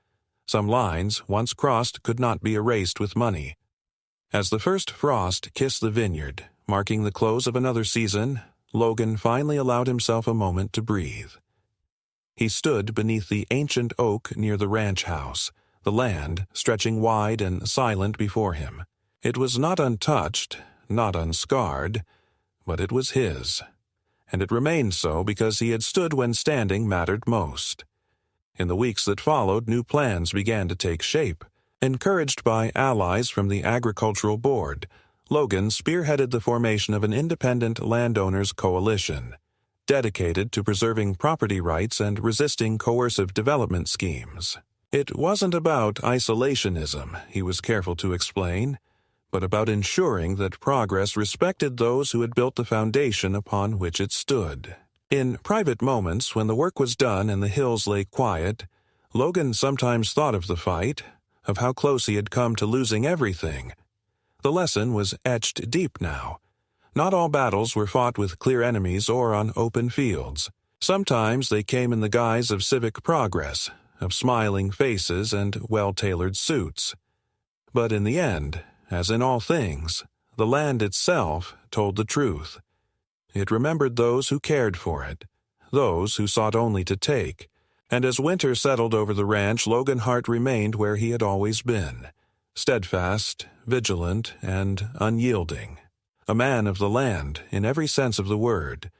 Some lines, once crossed, could not be erased with money. As the first frost kissed the vineyard, marking the close of another season, Logan finally allowed himself a moment to breathe. He stood beneath the ancient oak near the ranch house, the land stretching wide and silent before him. It was not untouched, not unscarred, but it was his. And it remained so because he had stood when standing mattered most. In the weeks that followed, new plans began to take shape. Encouraged by allies from the Agricultural Board, Logan spearheaded the formation of an independent landowners coalition, dedicated to preserving property rights and resisting coercive development schemes. It wasn't about isolationism, he was careful to explain, but about ensuring that progress respected those who had built the foundation upon which it stood. In private moments, when the work was done and the hills lay quiet, Logan sometimes thought of the fight, of how close he had come to losing everything. The lesson was etched deep now. Not all battles were fought with clear enemies or on open fields. Sometimes they came in the guise of civic progress, of smiling faces and well-tailored suits. But in the end, as in all things, the land itself told the truth. It remembered those who cared for it, those who sought only to take. And as winter settled over the ranch, Logan Hart remained where he had always been, steadfast, vigilant, and unyielding. A man of the land, in every sense of the word,